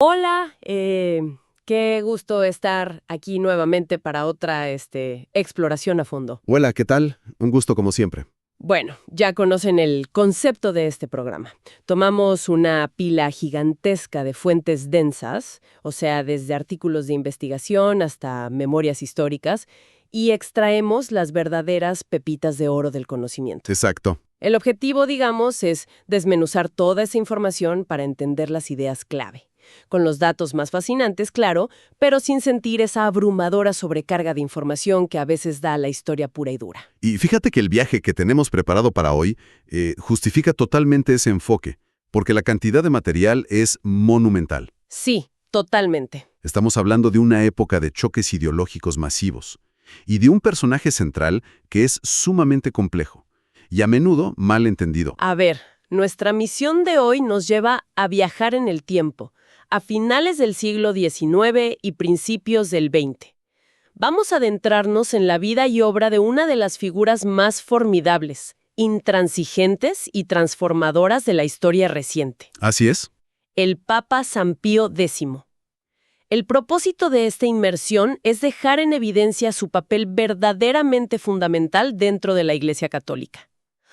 Hola, qué gusto estar aquí nuevamente para otra exploración a fondo. Hola, ¿qué tal? Un gusto como siempre. Bueno, ya conocen el concepto de este programa. Tomamos una pila gigantesca de fuentes densas, o sea, desde artículos de investigación hasta memorias históricas, y extraemos las verdaderas pepitas de oro del conocimiento. Exacto. El objetivo, digamos, es desmenuzar toda esa información para entender las ideas clave. Con los datos más fascinantes, claro, pero sin sentir esa abrumadora sobrecarga de información que a veces da la historia pura y dura. Y fíjate que el viaje que tenemos preparado para hoy justifica totalmente ese enfoque, porque la cantidad de material es monumental. Sí, totalmente. Estamos hablando de una época de choques ideológicos masivos y de un personaje central que es sumamente complejo y a menudo mal entendido. A ver, nuestra misión de hoy nos lleva a viajar en el tiempo, a finales del siglo XIX y principios del XX. Vamos a adentrarnos en la vida y obra de una de las figuras más formidables, intransigentes y transformadoras de la historia reciente, Así es. el Papa San Pío X. El propósito de esta inmersión es dejar en evidencia su papel verdaderamente fundamental dentro de la Iglesia Católica.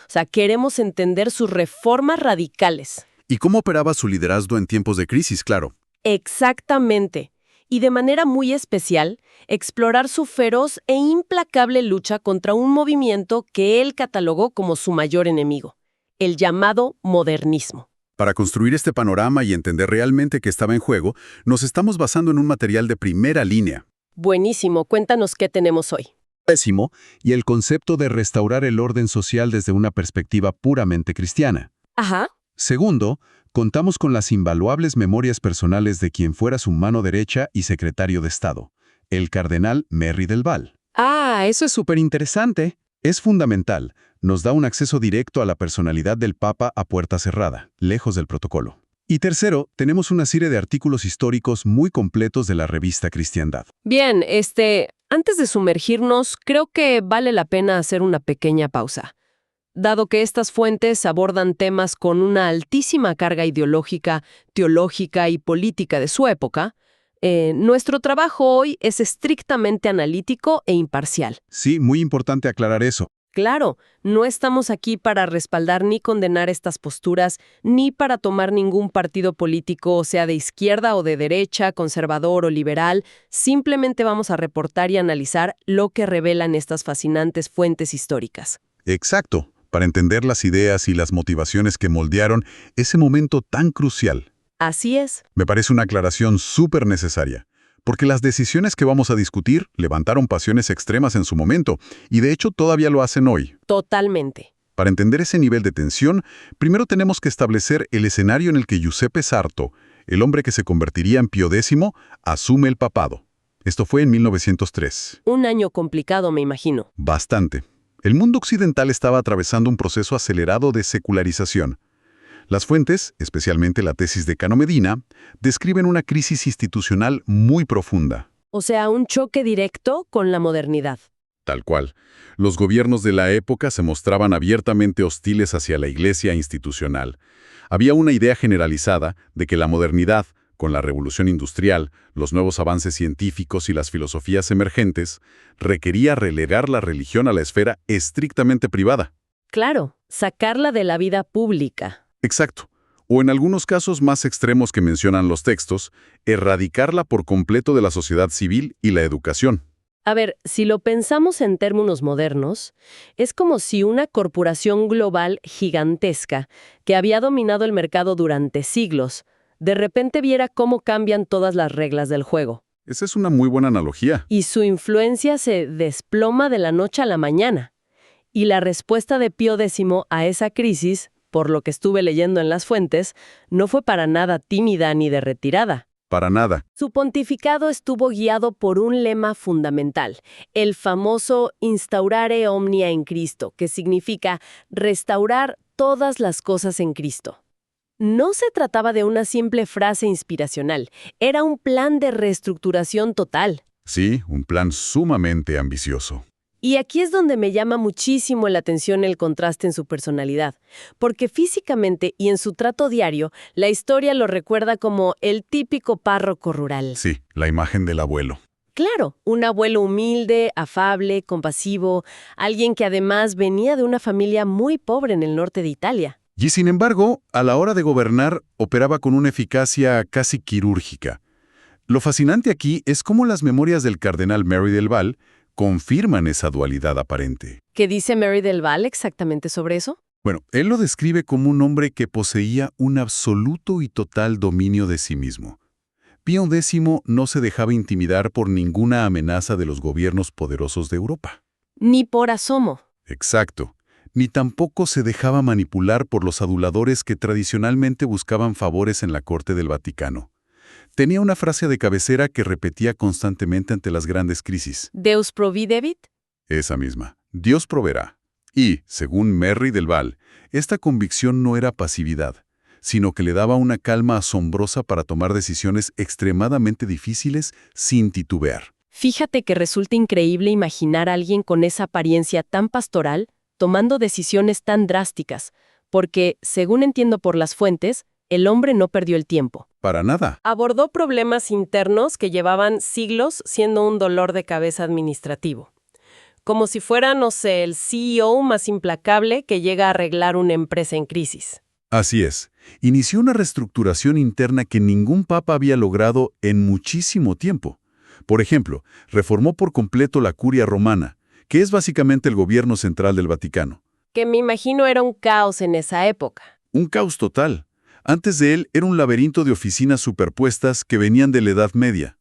O sea, queremos entender sus reformas radicales. ¿Y cómo operaba su liderazgo en tiempos de crisis? Claro. Exactamente. Y de manera muy especial, explorar su feroz e implacable lucha contra un movimiento que él catalogó como su mayor enemigo, el llamado modernismo. Para construir este panorama y entender realmente qué estaba en juego, nos estamos basando en un material de primera línea. Buenísimo, cuéntanos qué tenemos hoy. Pésimo, y el concepto de restaurar el orden social desde una perspectiva puramente cristiana. Ajá. Segundo, contamos con las invaluables memorias personales de quien fuera su mano derecha y secretario de Estado, el cardenal Merry del Val. Eso es súper interesante. Es fundamental. Nos da un acceso directo a la personalidad del Papa a puerta cerrada, lejos del protocolo. Y tercero, tenemos una serie de artículos históricos muy completos de la revista Cristiandad. Bien, antes de sumergirnos, creo que vale la pena hacer una pequeña pausa. Dado que estas fuentes abordan temas con una altísima carga ideológica, teológica y política de su época, nuestro trabajo hoy es estrictamente analítico e imparcial. Sí, muy importante aclarar eso. Claro, no estamos aquí para respaldar ni condenar estas posturas, ni para tomar ningún partido político, sea de izquierda o de derecha, conservador o liberal. Simplemente vamos a reportar y analizar lo que revelan estas fascinantes fuentes históricas. Exacto, para entender las ideas y las motivaciones que moldearon ese momento tan crucial. Así es. Me parece una aclaración súper necesaria, porque las decisiones que vamos a discutir levantaron pasiones extremas en su momento, y de hecho todavía lo hacen hoy. Totalmente. Para entender ese nivel de tensión, primero tenemos que establecer el escenario en el que Giuseppe Sarto, el hombre que se convertiría en Pío X, asume el papado. Esto fue en 1903. Un año complicado, me imagino. Bastante. El mundo occidental estaba atravesando un proceso acelerado de secularización. Las fuentes, especialmente la tesis de Cano Medina, describen una crisis institucional muy profunda. O sea, un choque directo con la modernidad. Tal cual. Los gobiernos de la época se mostraban abiertamente hostiles hacia la iglesia institucional. Había una idea generalizada de que la modernidad, con la revolución industrial, los nuevos avances científicos y las filosofías emergentes, requería relegar la religión a la esfera estrictamente privada. Claro, sacarla de la vida pública. Exacto. O en algunos casos más extremos que mencionan los textos, erradicarla por completo de la sociedad civil y la educación. A ver, si lo pensamos en términos modernos, es como si una corporación global gigantesca que había dominado el mercado durante siglos, de repente viera cómo cambian todas las reglas del juego. Esa es una muy buena analogía. Y su influencia se desploma de la noche a la mañana. Y la respuesta de Pío X a esa crisis, por lo que estuve leyendo en las fuentes, no fue para nada tímida ni de retirada. Para nada. Su pontificado estuvo guiado por un lema fundamental, el famoso Instaurare Omnia in Cristo, que significa restaurar todas las cosas en Cristo. No se trataba de una simple frase inspiracional, era un plan de reestructuración total. Sí, un plan sumamente ambicioso. Y aquí es donde me llama muchísimo la atención el contraste en su personalidad, porque físicamente y en su trato diario, la historia lo recuerda como el típico párroco rural. Sí, la imagen del abuelo. Claro, un abuelo humilde, afable, compasivo, alguien que además venía de una familia muy pobre en el norte de Italia. Y sin embargo, a la hora de gobernar, operaba con una eficacia casi quirúrgica. Lo fascinante aquí es cómo las memorias del cardenal Merry del Val confirman esa dualidad aparente. ¿Qué dice Merry del Val exactamente sobre eso? Bueno, él lo describe como un hombre que poseía un absoluto y total dominio de sí mismo. Pío X no se dejaba intimidar por ninguna amenaza de los gobiernos poderosos de Europa. Ni por asomo. Exacto. Ni tampoco se dejaba manipular por los aduladores que tradicionalmente buscaban favores en la corte del Vaticano. Tenía una frase de cabecera que repetía constantemente ante las grandes crisis. Deus providebit. Esa misma. Dios proveerá. Y, según Merry del Val, esta convicción no era pasividad, sino que le daba una calma asombrosa para tomar decisiones extremadamente difíciles sin titubear. Fíjate que resulta increíble imaginar a alguien con esa apariencia tan pastoral tomando decisiones tan drásticas, porque, según entiendo por las fuentes, el hombre no perdió el tiempo. Para nada. Abordó problemas internos que llevaban siglos siendo un dolor de cabeza administrativo. Como si fuera, no sé, el CEO más implacable que llega a arreglar una empresa en crisis. Así es. Inició una reestructuración interna que ningún papa había logrado en muchísimo tiempo. Por ejemplo, reformó por completo la curia romana, que es básicamente el gobierno central del Vaticano. Que me imagino era un caos en esa época. Un caos total. Antes de él era un laberinto de oficinas superpuestas que venían de la Edad Media.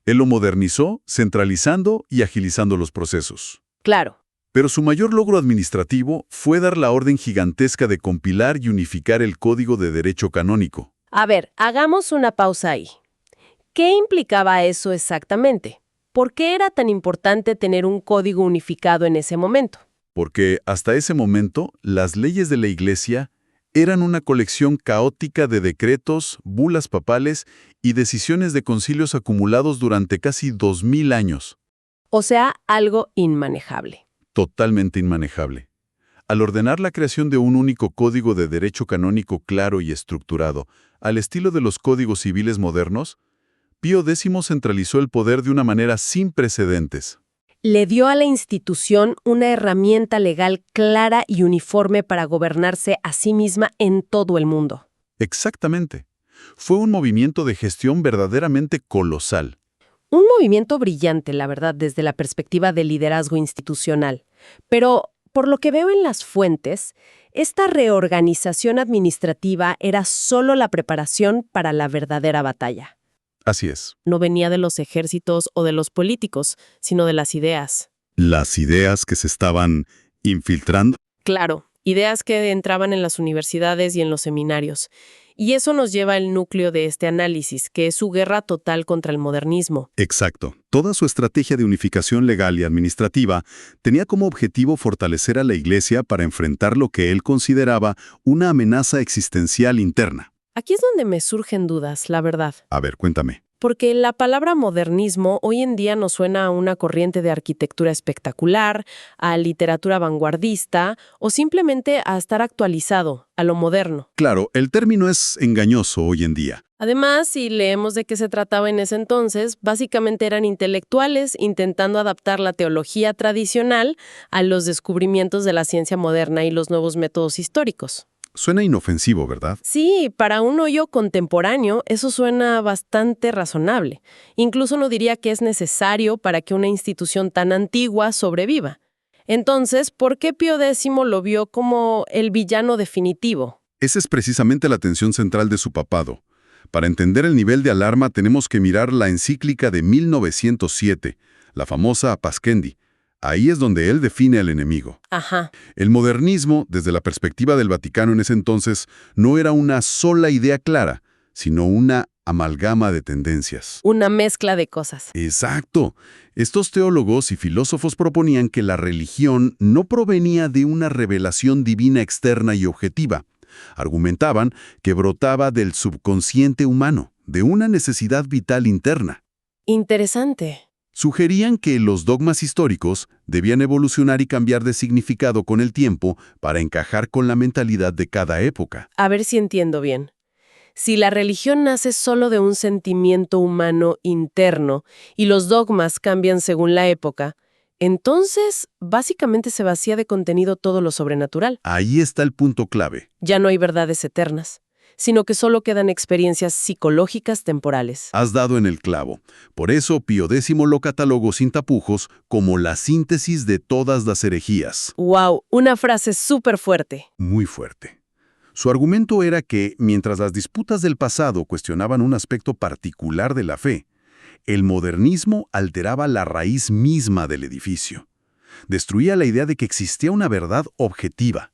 Él lo modernizó, centralizando y agilizando los procesos. Claro. Pero su mayor logro administrativo fue dar la orden gigantesca de compilar y unificar el Código de Derecho Canónico. A ver, hagamos una pausa ahí. ¿Qué implicaba eso exactamente? ¿Por qué era tan importante tener un código unificado en ese momento? Porque hasta ese momento las leyes de la Iglesia eran una colección caótica de decretos, bulas papales y decisiones de concilios acumulados durante casi 2000 años. O sea, algo inmanejable. Totalmente inmanejable. Al ordenar la creación de un único código de derecho canónico claro y estructurado, al estilo de los códigos civiles modernos, Pío X centralizó el poder de una manera sin precedentes. Le dio a la institución una herramienta legal clara y uniforme para gobernarse a sí misma en todo el mundo. Exactamente. Fue un movimiento de gestión verdaderamente colosal. Un movimiento brillante, la verdad, desde la perspectiva del liderazgo institucional. Pero, por lo que veo en las fuentes, esta reorganización administrativa era solo la preparación para la verdadera batalla. Así es. No venía de los ejércitos o de los políticos, sino de las ideas. Las ideas que se estaban infiltrando. Claro, ideas que entraban en las universidades y en los seminarios. Y eso nos lleva al núcleo de este análisis, que es su guerra total contra el modernismo. Exacto. Toda su estrategia de unificación legal y administrativa tenía como objetivo fortalecer a la Iglesia para enfrentar lo que él consideraba una amenaza existencial interna. Aquí es donde me surgen dudas, la verdad. A ver, cuéntame. Porque la palabra modernismo hoy en día nos suena a una corriente de arquitectura espectacular, a literatura vanguardista o simplemente a estar actualizado, a lo moderno. Claro, el término es engañoso hoy en día. Además, si leemos de qué se trataba en ese entonces, básicamente eran intelectuales intentando adaptar la teología tradicional a los descubrimientos de la ciencia moderna y los nuevos métodos históricos. Suena inofensivo, ¿verdad? Sí, para un hoyo contemporáneo eso suena bastante razonable. Incluso no diría que es necesario para que una institución tan antigua sobreviva. Entonces, ¿por qué Pío X lo vio como el villano definitivo? Esa es precisamente la tensión central de su papado. Para entender el nivel de alarma tenemos que mirar la encíclica de 1907, la famosa Pascendi. Ahí es donde él define al enemigo. Ajá. El modernismo, desde la perspectiva del Vaticano en ese entonces, no era una sola idea clara, sino una amalgama de tendencias. Una mezcla de cosas. Exacto. Estos teólogos y filósofos proponían que la religión no provenía de una revelación divina externa y objetiva. Argumentaban que brotaba del subconsciente humano, de una necesidad vital interna. Interesante. Sugerían que los dogmas históricos debían evolucionar y cambiar de significado con el tiempo para encajar con la mentalidad de cada época. A ver si entiendo bien. Si la religión nace solo de un sentimiento humano interno y los dogmas cambian según la época, entonces básicamente se vacía de contenido todo lo sobrenatural. Ahí está el punto clave. Ya no hay verdades eternas, sino que solo quedan experiencias psicológicas temporales. Has dado en el clavo. Por eso Pío X lo catalogó sin tapujos como la síntesis de todas las herejías. ¡Wow! Una frase súper fuerte. Muy fuerte. Su argumento era que, mientras las disputas del pasado cuestionaban un aspecto particular de la fe, el modernismo alteraba la raíz misma del edificio. Destruía la idea de que existía una verdad objetiva.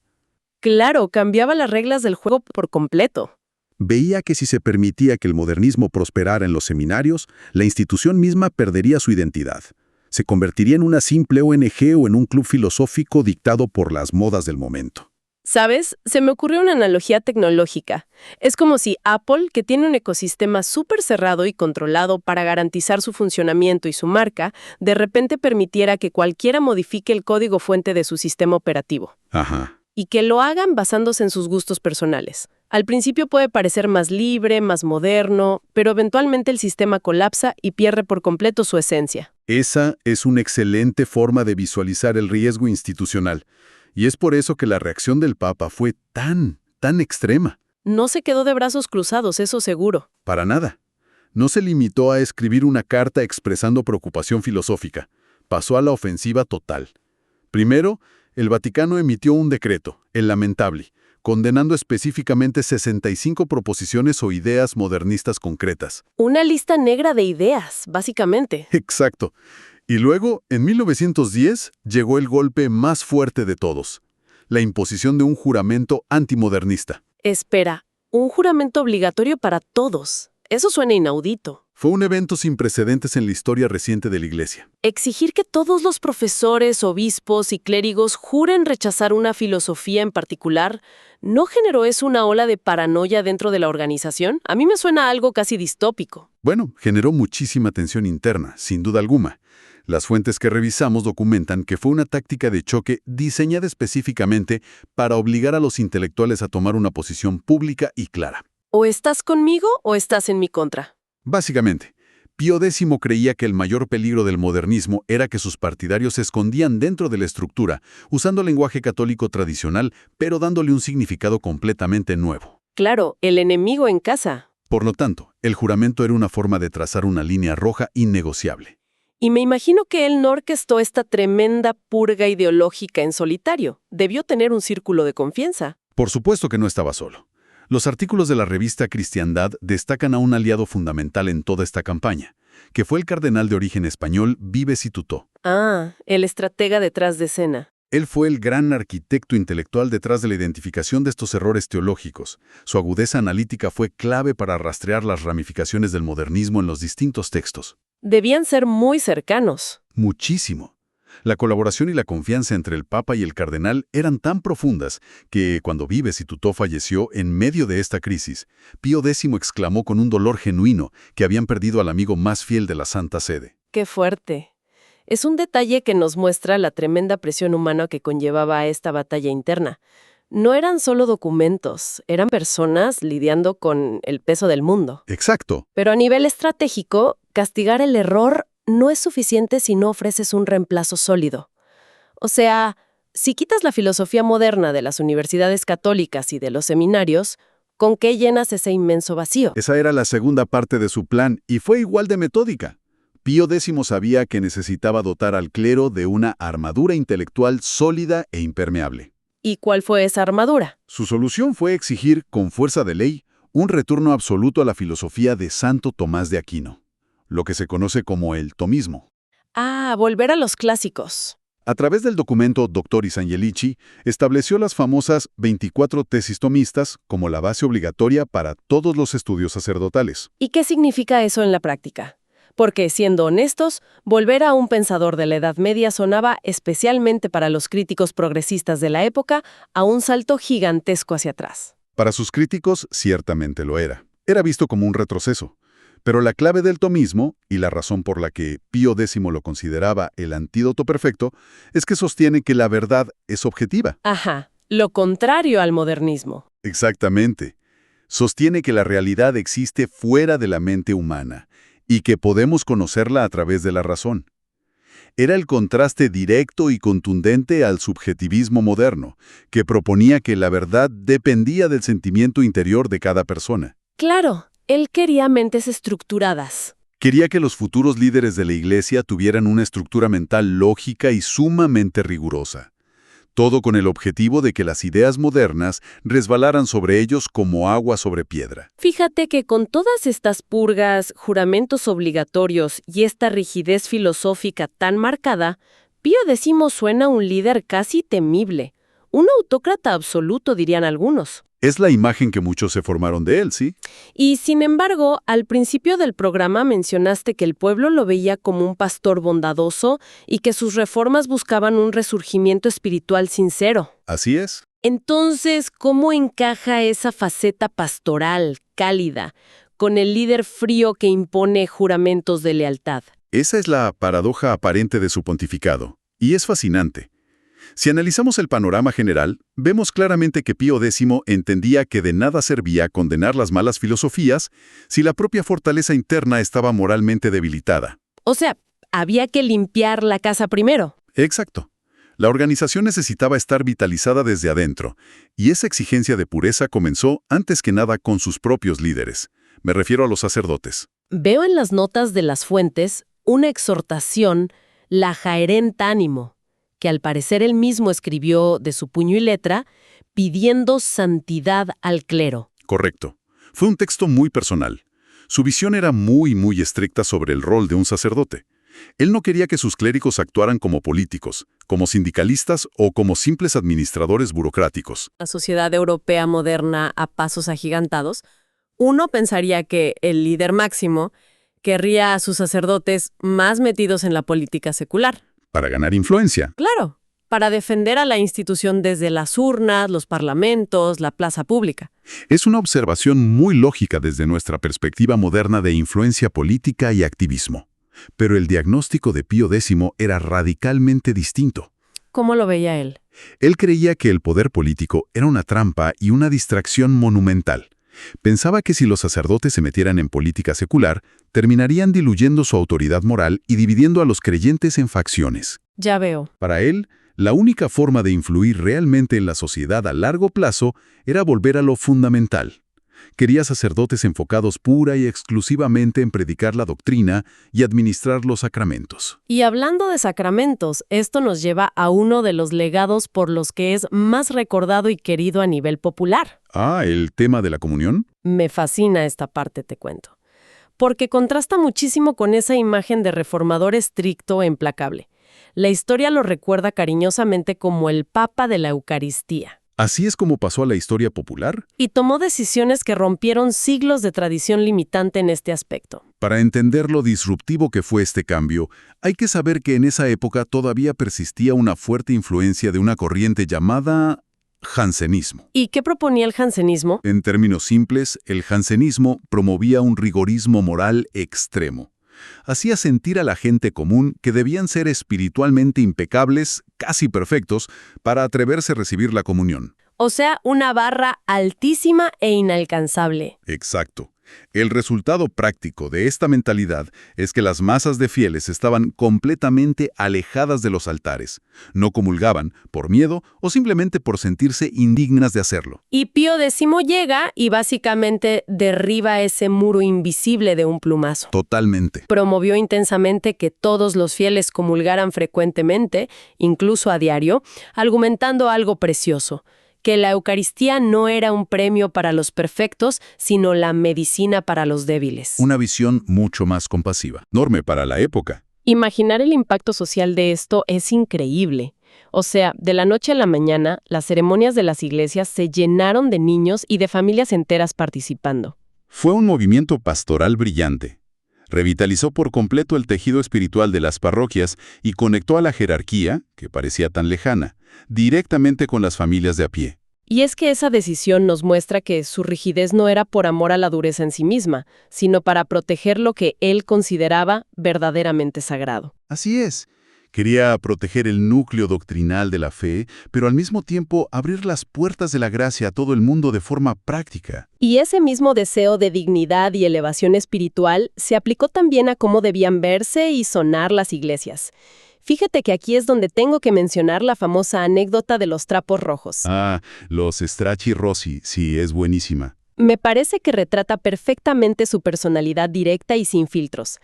Claro, cambiaba las reglas del juego por completo. Veía que si se permitía que el modernismo prosperara en los seminarios, la institución misma perdería su identidad. Se convertiría en una simple ONG o en un club filosófico dictado por las modas del momento. ¿Sabes? Se me ocurrió una analogía tecnológica. Es como si Apple, que tiene un ecosistema súper cerrado y controlado para garantizar su funcionamiento y su marca, de repente permitiera que cualquiera modifique el código fuente de su sistema operativo. Ajá. Y que lo hagan basándose en sus gustos personales. Al principio puede parecer más libre, más moderno, pero eventualmente el sistema colapsa y pierde por completo su esencia. Esa es una excelente forma de visualizar el riesgo institucional. Y es por eso que la reacción del Papa fue tan extrema. No se quedó de brazos cruzados, eso seguro. Para nada. No se limitó a escribir una carta expresando preocupación filosófica. Pasó a la ofensiva total. Primero, el Vaticano emitió un decreto, el Lamentable, condenando específicamente 65 proposiciones o ideas modernistas concretas. Una lista negra de ideas, básicamente. Exacto. Y luego, en 1910, llegó el golpe más fuerte de todos, la imposición de un juramento antimodernista. Espera, un juramento obligatorio para todos. Eso suena inaudito. Fue un evento sin precedentes en la historia reciente de la Iglesia. Exigir que todos los profesores, obispos y clérigos juren rechazar una filosofía en particular, ¿no generó eso una ola de paranoia dentro de la organización? A mí me suena algo casi distópico. Bueno, generó muchísima tensión interna, sin duda alguna. Las fuentes que revisamos documentan que fue una táctica de choque diseñada específicamente para obligar a los intelectuales a tomar una posición pública y clara. O estás conmigo o estás en mi contra. Básicamente, Pío X creía que el mayor peligro del modernismo era que sus partidarios se escondían dentro de la estructura, usando lenguaje católico tradicional, pero dándole un significado completamente nuevo. Claro, el enemigo en casa. Por lo tanto, el juramento era una forma de trazar una línea roja innegociable. Y me imagino que él no orquestó esta tremenda purga ideológica en solitario. Debió tener un círculo de confianza. Por supuesto que no estaba solo. Los artículos de la revista Cristiandad destacan a un aliado fundamental en toda esta campaña, que fue el cardenal de origen español Vives y Tutó. Ah, el estratega detrás de escena. Él fue el gran arquitecto intelectual detrás de la identificación de estos errores teológicos. Su agudeza analítica fue clave para rastrear las ramificaciones del modernismo en los distintos textos. Debían ser muy cercanos. Muchísimo. La colaboración y la confianza entre el Papa y el cardenal eran tan profundas que, cuando Vives y Tutó falleció en medio de esta crisis, Pío X exclamó con un dolor genuino que habían perdido al amigo más fiel de la Santa Sede. ¡Qué fuerte! Es un detalle que nos muestra la tremenda presión humana que conllevaba esta batalla interna. No eran solo documentos, eran personas lidiando con el peso del mundo. Exacto. Pero a nivel estratégico, castigar el error no es suficiente si no ofreces un reemplazo sólido. O sea, si quitas la filosofía moderna de las universidades católicas y de los seminarios, ¿con qué llenas ese inmenso vacío? Esa era la segunda parte de su plan y fue igual de metódica. Pío X sabía que necesitaba dotar al clero de una armadura intelectual sólida e impermeable. ¿Y cuál fue esa armadura? Su solución fue exigir, con fuerza de ley, un retorno absoluto a la filosofía de Santo Tomás de Aquino, lo que se conoce como el tomismo. Ah, volver a los clásicos. A través del documento Doctoris Angelici, estableció las famosas 24 tesis tomistas como la base obligatoria para todos los estudios sacerdotales. ¿Y qué significa eso en la práctica? Porque, siendo honestos, volver a un pensador de la Edad Media sonaba, especialmente para los críticos progresistas de la época, a un salto gigantesco hacia atrás. Para sus críticos, ciertamente lo era. Era visto como un retroceso. Pero la clave del tomismo, y la razón por la que Pío X lo consideraba el antídoto perfecto, es que sostiene que la verdad es objetiva. Ajá, lo contrario al modernismo. Exactamente. Sostiene que la realidad existe fuera de la mente humana y que podemos conocerla a través de la razón. Era el contraste directo y contundente al subjetivismo moderno, que proponía que la verdad dependía del sentimiento interior de cada persona. Claro, él quería mentes estructuradas. Quería que los futuros líderes de la Iglesia tuvieran una estructura mental lógica y sumamente rigurosa. Todo con el objetivo de que las ideas modernas resbalaran sobre ellos como agua sobre piedra. Fíjate que con todas estas purgas, juramentos obligatorios y esta rigidez filosófica tan marcada, Pío X suena un líder casi temible. Un autócrata absoluto, dirían algunos. Es la imagen que muchos se formaron de él, ¿sí? Y sin embargo, al principio del programa mencionaste que el pueblo lo veía como un pastor bondadoso y que sus reformas buscaban un resurgimiento espiritual sincero. Así es. Entonces, ¿cómo encaja esa faceta pastoral, cálida, con el líder frío que impone juramentos de lealtad? Esa es la paradoja aparente de su pontificado. Y es fascinante. Si analizamos el panorama general, vemos claramente que Pío X entendía que de nada servía condenar las malas filosofías si la propia fortaleza interna estaba moralmente debilitada. O sea, había que limpiar la casa primero. Exacto. La organización necesitaba estar vitalizada desde adentro, y esa exigencia de pureza comenzó antes que nada con sus propios líderes. Me refiero a los sacerdotes. Veo en las notas de las fuentes una exhortación, la Haerent Animo, que al parecer él mismo escribió de su puño y letra, pidiendo santidad al clero. Correcto. Fue un texto muy personal. Su visión era muy estricta sobre el rol de un sacerdote. Él no quería que sus clérigos actuaran como políticos, como sindicalistas o como simples administradores burocráticos. La sociedad europea moderna a pasos agigantados, uno pensaría que el líder máximo querría a sus sacerdotes más metidos en la política secular. Para ganar influencia. Claro, para defender a la institución desde las urnas, los parlamentos, la plaza pública. Es una observación muy lógica desde nuestra perspectiva moderna de influencia política y activismo. Pero el diagnóstico de Pío X era radicalmente distinto. ¿Cómo lo veía él? Él creía que el poder político era una trampa y una distracción monumental. Pensaba que si los sacerdotes se metieran en política secular, terminarían diluyendo su autoridad moral y dividiendo a los creyentes en facciones. Ya veo. Para él, la única forma de influir realmente en la sociedad a largo plazo era volver a lo fundamental. Quería sacerdotes enfocados pura y exclusivamente en predicar la doctrina y administrar los sacramentos. Y hablando de sacramentos, esto nos lleva a uno de los legados por los que es más recordado y querido a nivel popular. Ah, ¿el tema de la comunión? Me fascina esta parte, te cuento. Porque contrasta muchísimo con esa imagen de reformador estricto e implacable. La historia lo recuerda cariñosamente como el Papa de la Eucaristía. ¿Así es como pasó a la historia popular? Y tomó decisiones que rompieron siglos de tradición limitante en este aspecto. Para entender lo disruptivo que fue este cambio, hay que saber que en esa época todavía persistía una fuerte influencia de una corriente llamada jansenismo. ¿Y qué proponía el jansenismo? En términos simples, el jansenismo promovía un rigorismo moral extremo. Hacía sentir a la gente común que debían ser espiritualmente impecables, casi perfectos, para atreverse a recibir la comunión. O sea, una barra altísima e inalcanzable. Exacto. El resultado práctico de esta mentalidad es que las masas de fieles estaban completamente alejadas de los altares. No comulgaban por miedo o simplemente por sentirse indignas de hacerlo. Y Pío X llega y básicamente derriba ese muro invisible de un plumazo. Totalmente. Promovió intensamente que todos los fieles comulgaran frecuentemente, incluso a diario, argumentando algo precioso: que la Eucaristía no era un premio para los perfectos, sino la medicina para los débiles. Una visión mucho más compasiva, enorme para la época. Imaginar el impacto social de esto es increíble. O sea, de la noche a la mañana, las ceremonias de las iglesias se llenaron de niños y de familias enteras participando. Fue un movimiento pastoral brillante. Revitalizó por completo el tejido espiritual de las parroquias y conectó a la jerarquía, que parecía tan lejana, directamente con las familias de a pie. Y es que esa decisión nos muestra que su rigidez no era por amor a la dureza en sí misma, sino para proteger lo que él consideraba verdaderamente sagrado. Así es. Quería proteger el núcleo doctrinal de la fe, pero al mismo tiempo abrir las puertas de la gracia a todo el mundo de forma práctica. Y ese mismo deseo de dignidad y elevación espiritual se aplicó también a cómo debían verse y sonar las iglesias. Fíjate que aquí es donde tengo que mencionar la famosa anécdota de los trapos rojos. Ah, los Stracci Rossi, sí, es buenísima. Me parece que retrata perfectamente su personalidad directa y sin filtros.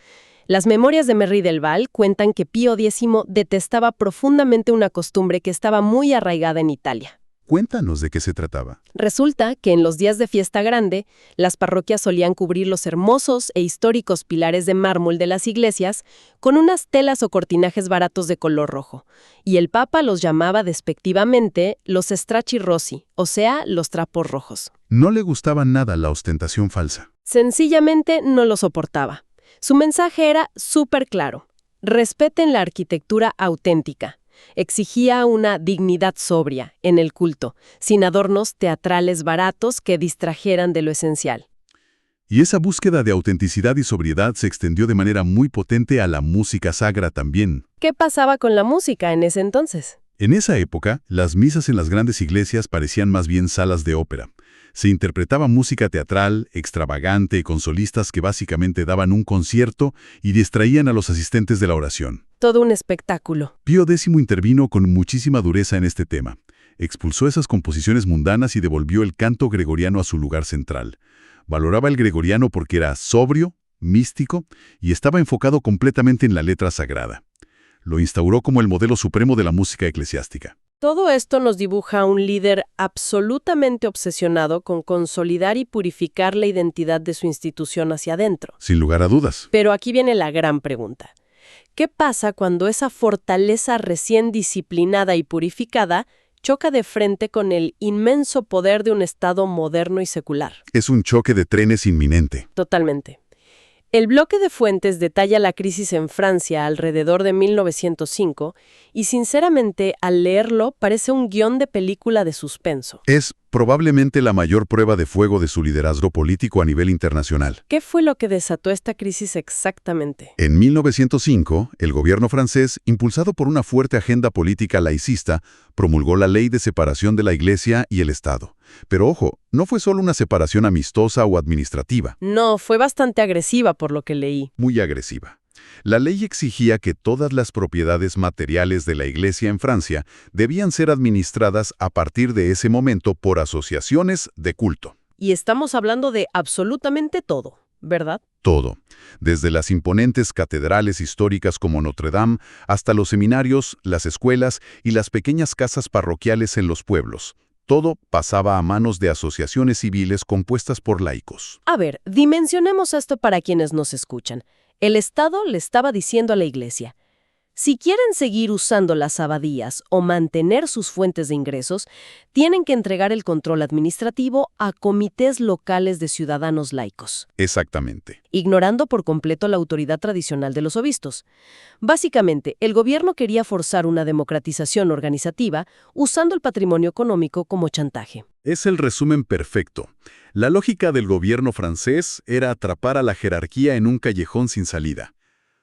Las memorias de Merry del Val cuentan que Pío X detestaba profundamente una costumbre que estaba muy arraigada en Italia. Cuéntanos de qué se trataba. Resulta que en los días de fiesta grande, las parroquias solían cubrir los hermosos e históricos pilares de mármol de las iglesias con unas telas o cortinajes baratos de color rojo, y el Papa los llamaba despectivamente los stracci rossi, o sea, los trapos rojos. No le gustaba nada la ostentación falsa. Sencillamente no lo soportaba. Su mensaje era súper claro: respeten la arquitectura auténtica. Exigía una dignidad sobria en el culto, sin adornos teatrales baratos que distrajeran de lo esencial. Y esa búsqueda de autenticidad y sobriedad se extendió de manera muy potente a la música sagra también. ¿Qué pasaba con la música en ese entonces? En esa época, las misas en las grandes iglesias parecían más bien salas de ópera. Se interpretaba música teatral, extravagante, con solistas que básicamente daban un concierto y distraían a los asistentes de la oración. Todo un espectáculo. Pío X intervino con muchísima dureza en este tema. Expulsó esas composiciones mundanas y devolvió el canto gregoriano a su lugar central. Valoraba el gregoriano porque era sobrio, místico y estaba enfocado completamente en la letra sagrada. Lo instauró como el modelo supremo de la música eclesiástica. Todo esto nos dibuja a un líder absolutamente obsesionado con consolidar y purificar la identidad de su institución hacia adentro. Sin lugar a dudas. Pero aquí viene la gran pregunta. ¿Qué pasa cuando esa fortaleza recién disciplinada y purificada choca de frente con el inmenso poder de un Estado moderno y secular? Es un choque de trenes inminente. Totalmente. El bloque de fuentes detalla la crisis en Francia alrededor de 1905 y sinceramente al leerlo parece un guión de película de suspenso. Es probablemente la mayor prueba de fuego de su liderazgo político a nivel internacional. ¿Qué fue lo que desató esta crisis exactamente? En 1905, el gobierno francés, impulsado por una fuerte agenda política laicista, promulgó la Ley de Separación de la Iglesia y el Estado. Pero ojo, no fue solo una separación amistosa o administrativa. No, fue bastante agresiva por lo que leí. Muy agresiva. La ley exigía que todas las propiedades materiales de la Iglesia en Francia debían ser administradas a partir de ese momento por asociaciones de culto. Y estamos hablando de absolutamente todo, ¿verdad? Todo, desde las imponentes catedrales históricas como Notre Dame hasta los seminarios, las escuelas y las pequeñas casas parroquiales en los pueblos. Todo pasaba a manos de asociaciones civiles compuestas por laicos. A ver, dimensionemos esto para quienes nos escuchan. El Estado le estaba diciendo a la Iglesia: si quieren seguir usando las abadías o mantener sus fuentes de ingresos, tienen que entregar el control administrativo a comités locales de ciudadanos laicos. Exactamente. Ignorando por completo la autoridad tradicional de los obispos. Básicamente, el gobierno quería forzar una democratización organizativa usando el patrimonio económico como chantaje. Es el resumen perfecto. La lógica del gobierno francés era atrapar a la jerarquía en un callejón sin salida.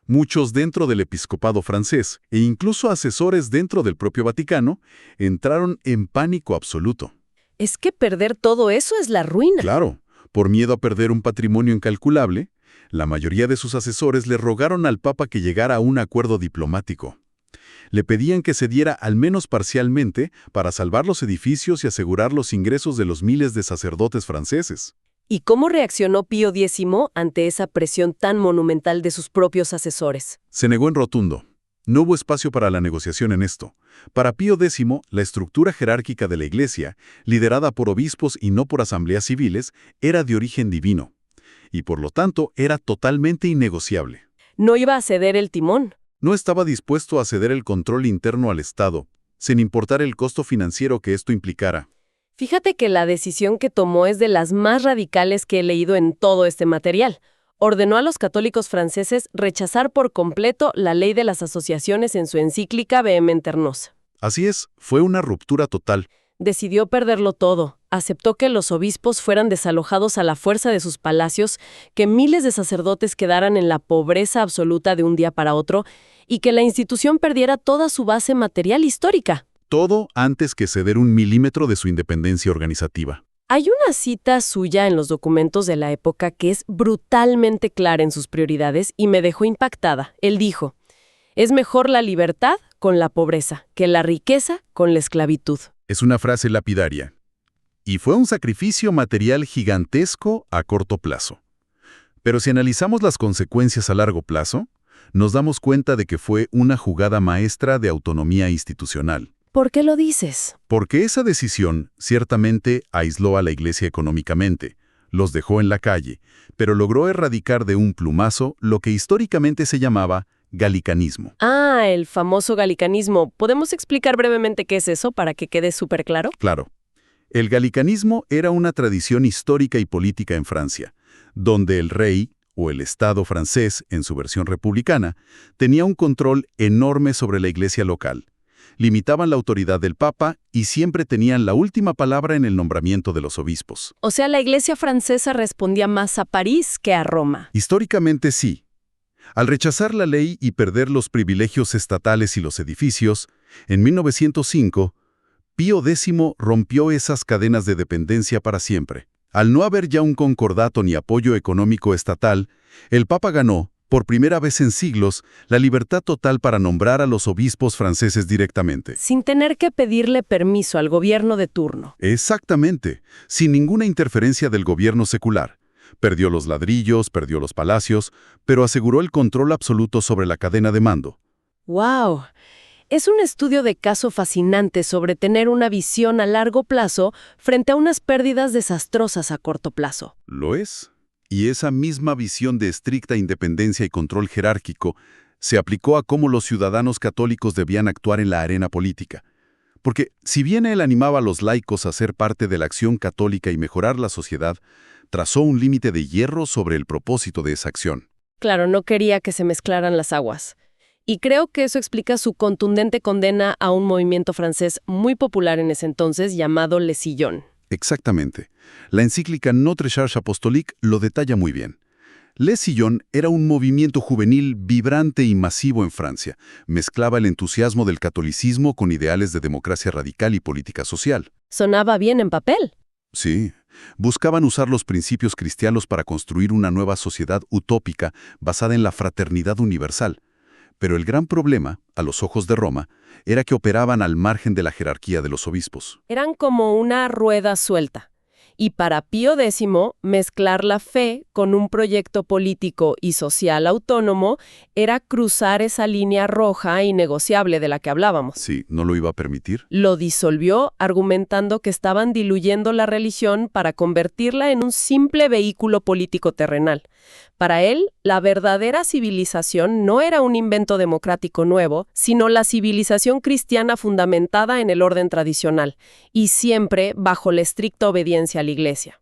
Muchos dentro del episcopado francés, e incluso asesores dentro del propio Vaticano, entraron en pánico absoluto. Es que perder todo eso es la ruina. Claro, por miedo a perder un patrimonio incalculable, la mayoría de sus asesores le rogaron al Papa que llegara a un acuerdo diplomático. Le pedían que cediera al menos parcialmente para salvar los edificios y asegurar los ingresos de los miles de sacerdotes franceses. ¿Y cómo reaccionó Pío X ante esa presión tan monumental de sus propios asesores? Se negó en rotundo. No hubo espacio para la negociación en esto. Para Pío X, la estructura jerárquica de la Iglesia, liderada por obispos y no por asambleas civiles, era de origen divino. Y por lo tanto, era totalmente innegociable. No iba a ceder el timón. No estaba dispuesto a ceder el control interno al Estado, sin importar el costo financiero que esto implicara. Fíjate que la decisión que tomó es de las más radicales que he leído en todo este material. Ordenó a los católicos franceses rechazar por completo la ley de las asociaciones en su encíclica Vehementer Nos. Así es, fue una ruptura total. Decidió perderlo todo. Aceptó que los obispos fueran desalojados a la fuerza de sus palacios, que miles de sacerdotes quedaran en la pobreza absoluta de un día para otro y que la institución perdiera toda su base material histórica. Todo antes que ceder un milímetro de su independencia organizativa. Hay una cita suya en los documentos de la época que es brutalmente clara en sus prioridades y me dejó impactada. Él dijo: «Es mejor la libertad con la pobreza que la riqueza con la esclavitud». Es una frase lapidaria. Y fue un sacrificio material gigantesco a corto plazo. Pero si analizamos las consecuencias a largo plazo, nos damos cuenta de que fue una jugada maestra de autonomía institucional. ¿Por qué lo dices? Porque esa decisión ciertamente aisló a la Iglesia económicamente, los dejó en la calle, pero logró erradicar de un plumazo lo que históricamente se llamaba galicanismo. Ah, el famoso galicanismo. ¿Podemos explicar brevemente qué es eso para que quede súper claro? Claro. El galicanismo era una tradición histórica y política en Francia, donde el rey, o el Estado francés en su versión republicana, tenía un control enorme sobre la iglesia local. Limitaban la autoridad del Papa y siempre tenían la última palabra en el nombramiento de los obispos. O sea, la iglesia francesa respondía más a París que a Roma. Históricamente sí. Al rechazar la ley y perder los privilegios estatales y los edificios, en 1905, Pío X rompió esas cadenas de dependencia para siempre. Al no haber ya un concordato ni apoyo económico estatal, el Papa ganó, por primera vez en siglos, la libertad total para nombrar a los obispos franceses directamente. Sin tener que pedirle permiso al gobierno de turno. Exactamente, sin ninguna interferencia del gobierno secular. Perdió los ladrillos, perdió los palacios, pero aseguró el control absoluto sobre la cadena de mando. ¡Wow! Es un estudio de caso fascinante sobre tener una visión a largo plazo frente a unas pérdidas desastrosas a corto plazo. ¿Lo es? Y esa misma visión de estricta independencia y control jerárquico se aplicó a cómo los ciudadanos católicos debían actuar en la arena política. Porque si bien él animaba a los laicos a ser parte de la acción católica y mejorar la sociedad, trazó un límite de hierro sobre el propósito de esa acción. Claro, no quería que se mezclaran las aguas. Y creo que eso explica su contundente condena a un movimiento francés muy popular en ese entonces llamado Les Sillons. Exactamente. La encíclica Notre Charge Apostolique lo detalla muy bien. Les Sillons era un movimiento juvenil vibrante y masivo en Francia. Mezclaba el entusiasmo del catolicismo con ideales de democracia radical y política social. Sonaba bien en papel. Sí. Buscaban usar los principios cristianos para construir una nueva sociedad utópica basada en la fraternidad universal. Pero el gran problema, a los ojos de Roma, era que operaban al margen de la jerarquía de los obispos. Eran como una rueda suelta. Y para Pío X, mezclar la fe con un proyecto político y social autónomo era cruzar esa línea roja innegociable de la que hablábamos. Sí, ¿no lo iba a permitir? Lo disolvió argumentando que estaban diluyendo la religión para convertirla en un simple vehículo político terrenal. Para él, la verdadera civilización no era un invento democrático nuevo, sino la civilización cristiana fundamentada en el orden tradicional, y siempre bajo la estricta obediencia a la Iglesia.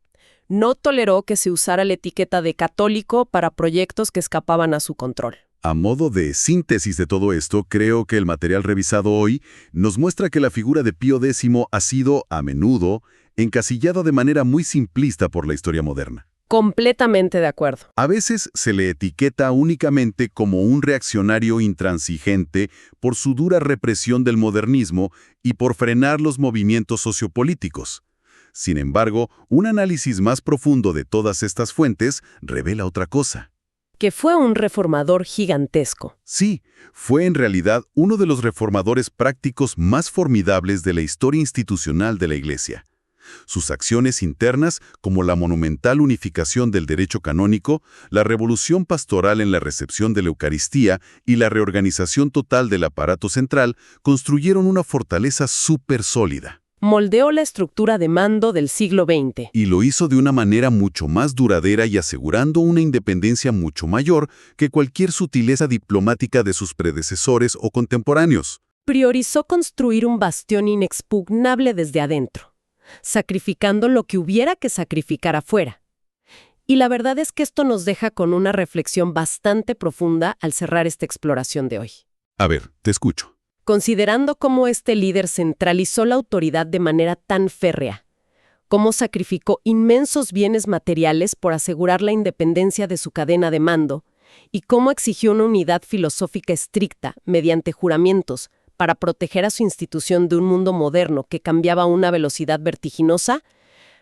No toleró que se usara la etiqueta de católico para proyectos que escapaban a su control. A modo de síntesis de todo esto, creo que el material revisado hoy nos muestra que la figura de Pío X ha sido, a menudo, encasillada de manera muy simplista por la historia moderna. Completamente de acuerdo. A veces se le etiqueta únicamente como un reaccionario intransigente por su dura represión del modernismo y por frenar los movimientos sociopolíticos. Sin embargo, un análisis más profundo de todas estas fuentes revela otra cosa. Que fue un reformador gigantesco. Sí, fue en realidad uno de los reformadores prácticos más formidables de la historia institucional de la Iglesia. Sus acciones internas, como la monumental unificación del derecho canónico, la revolución pastoral en la recepción de la Eucaristía y la reorganización total del aparato central, construyeron una fortaleza súper sólida. Moldeó la estructura de mando del siglo XX. Y lo hizo de una manera mucho más duradera y asegurando una independencia mucho mayor que cualquier sutileza diplomática de sus predecesores o contemporáneos. Priorizó construir un bastión inexpugnable desde adentro, sacrificando lo que hubiera que sacrificar afuera. Y la verdad es que esto nos deja con una reflexión bastante profunda al cerrar esta exploración de hoy. A ver, te escucho. considerando cómo este líder centralizó la autoridad de manera tan férrea, cómo sacrificó inmensos bienes materiales por asegurar la independencia de su cadena de mando, y cómo exigió una unidad filosófica estricta, mediante juramentos, para proteger a su institución de un mundo moderno que cambiaba a una velocidad vertiginosa,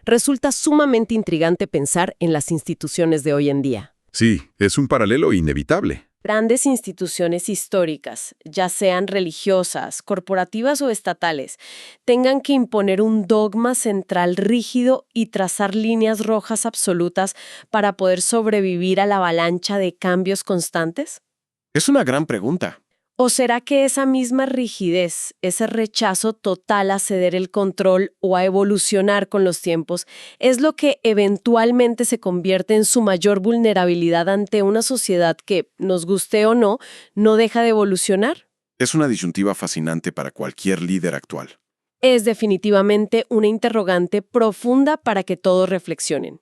resulta sumamente intrigante pensar en las instituciones de hoy en día. Sí, es un paralelo inevitable. Grandes instituciones históricas, ya sean religiosas, corporativas o estatales, tengan que imponer un dogma central rígido y trazar líneas rojas absolutas para poder sobrevivir a la avalancha de cambios constantes? Es una gran pregunta. ¿O será que esa misma rigidez, ese rechazo total a ceder el control o a evolucionar con los tiempos, es lo que eventualmente se convierte en su mayor vulnerabilidad ante una sociedad que, nos guste o no, no deja de evolucionar? Es una disyuntiva fascinante para cualquier líder actual. Es definitivamente una interrogante profunda para que todos reflexionen.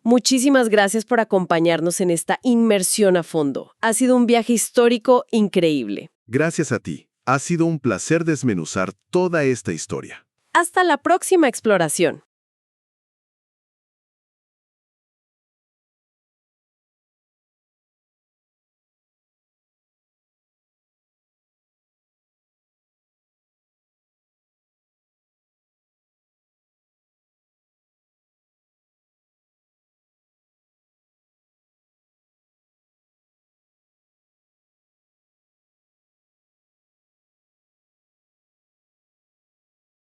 Muchísimas gracias por acompañarnos en esta inmersión a fondo. Ha sido un viaje histórico increíble. Gracias a ti. Ha sido un placer desmenuzar toda esta historia. Hasta la próxima exploración.